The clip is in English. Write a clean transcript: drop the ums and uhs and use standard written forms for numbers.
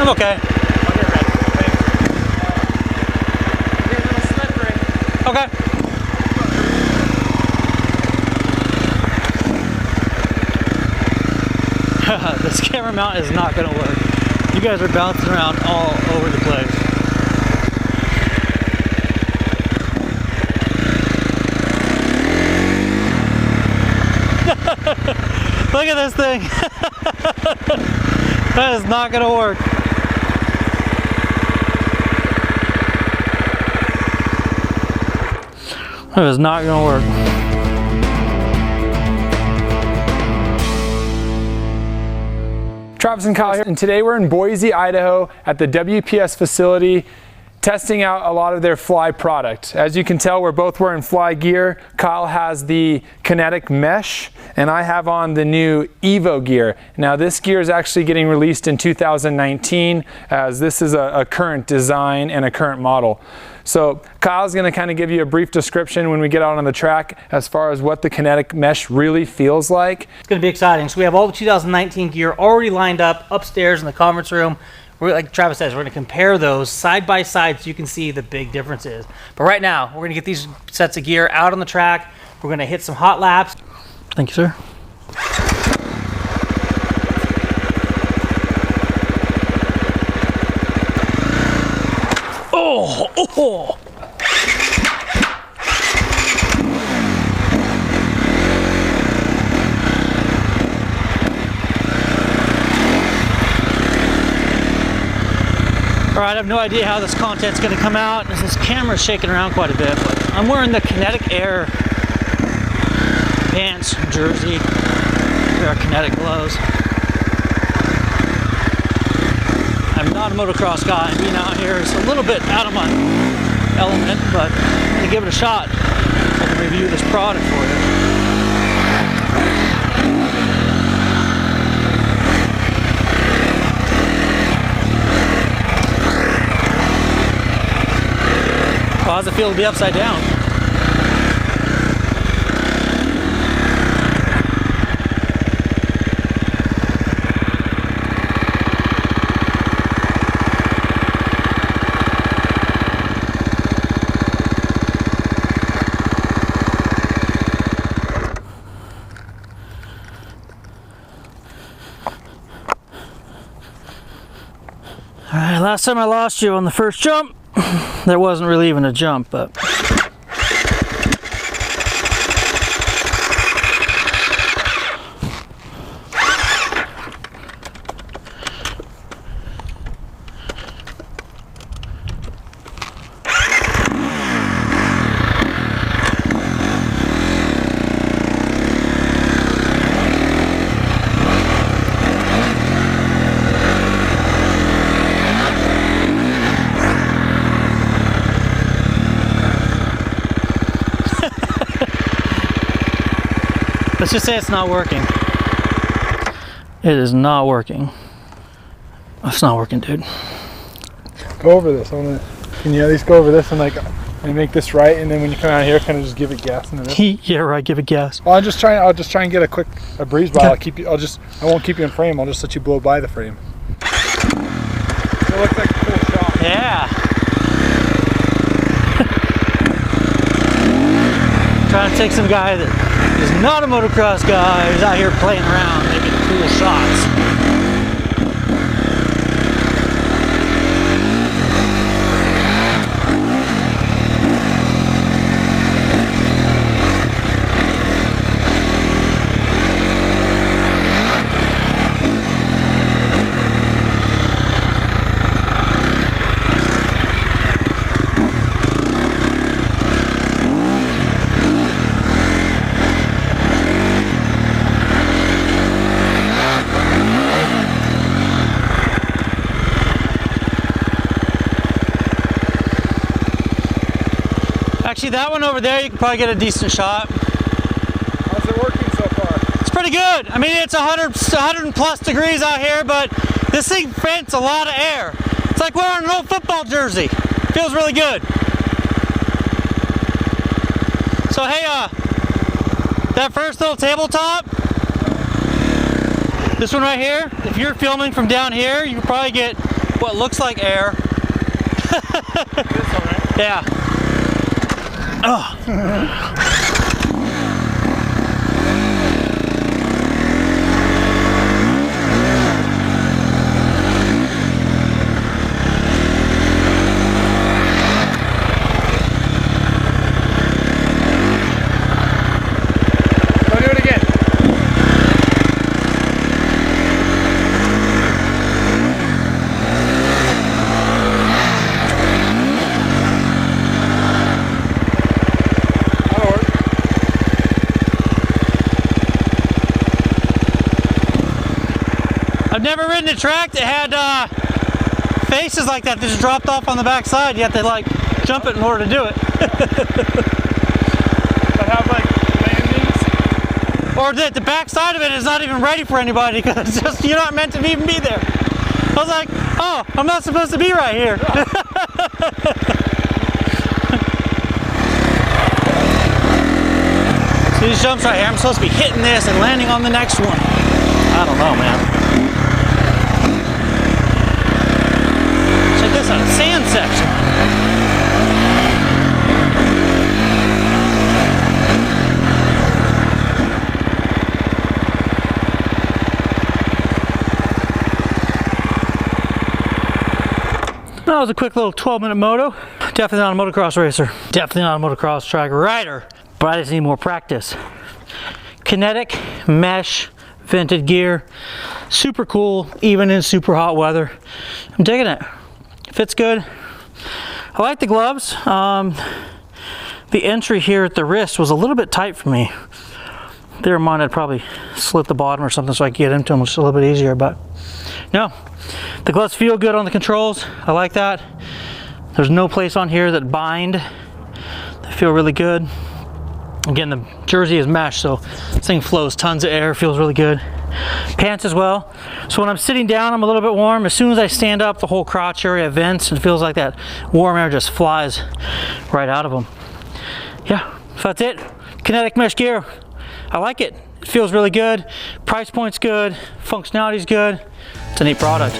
I'm okay. I'll get ready. Thanks. Get a little slippery. Okay. This camera mount is not going to work. You guys are bouncing around all over the place. Look at this thing. That is not going to work. That is not going to work. Travis and Kyle here, and today we're in Boise, Idaho at the WPS facility testing out a lot of their fly product. As you can tell, we're both wearing fly gear. Kyle has the Kinetic mesh and I have on the new Evo gear. Now this gear is actually getting released in 2019 as this is a current design and a current model. So Kyle's going to kind of give you a brief description when we get out on the track as far as what the Kinetic mesh really feels like. It's going to be exciting. So we have all the 2019 gear already lined up upstairs in the conference room. We're, like Travis says, we're going to compare those side by side so you can see the big differences. But right now, we're going to get these sets of gear out on the track. We're going to hit some hot laps. Thank you, sir. Oh, oh. All right, I have no idea how this content's going to come out. This camera's shaking around quite a bit, but I'm wearing the Kinetic Air pants, jersey, pair of Kinetic gloves. I'm not a motocross guy, and being out here is a little bit out of my element, but I'm going to give it a shot. I can review this product for you. Well, how's it feel to be upside down? All right, last time I lost you on the first jump, there wasn't really even a jump, but let's just say it's not working. It is not working. It's not working, dude. Go over this. Can you at least go over this and make this right, and then when you come out here, kind of just give it gas into this? Yeah, right. Give it gas. Well, I'll just try and get a breeze by. Okay. I won't keep you in frame. I'll just let you blow by the frame. It looks like a cool shot. Yeah. Trying to take some guy that is not a motocross guy who's out here playing around, making cool shots. Actually, that one over there, you can probably get a decent shot. How's it working so far? It's pretty good. I mean, it's 100 plus degrees out here, but this thing vents a lot of air. It's like wearing an old football jersey. Feels really good. So hey, that first little tabletop, this one right here, if you're filming from down here, you can probably get what looks like air. Yeah. Oh. I've never ridden a track that had faces like that just dropped off on the back side. You have to like jump it in order to do it. But have like landings? Or that the back side of it is not even ready for anybody because it's just, you're not meant to even be there. I was like, oh, I'm not supposed to be right here. So these jumps right here, I'm supposed to be hitting this and landing on the next one. I don't know, man. Check this out, a sand section. That was a quick little 12-minute moto. Definitely not a motocross racer. Definitely not a motocross track rider. But I just need more practice. Kinetic mesh vented gear. Super cool, even in super hot weather. I'm digging it. Fits good. I like the gloves. The entry here at the wrist was a little bit tight for me. There, mine, I'd probably slit the bottom or something so I could get into them, which is a little bit easier, but no. The gloves feel good on the controls. I like that. There's no place on here that bind. They feel really good. Again, the jersey is mesh, so this thing flows tons of air, feels really good. Pants as well. So when I'm sitting down, I'm a little bit warm. As soon as I stand up, the whole crotch area vents and feels like that warm air just flies right out of them. Yeah, so that's it. Kinetic mesh gear. I like it. It feels really good. Price point's good. Functionality's good. It's a neat product.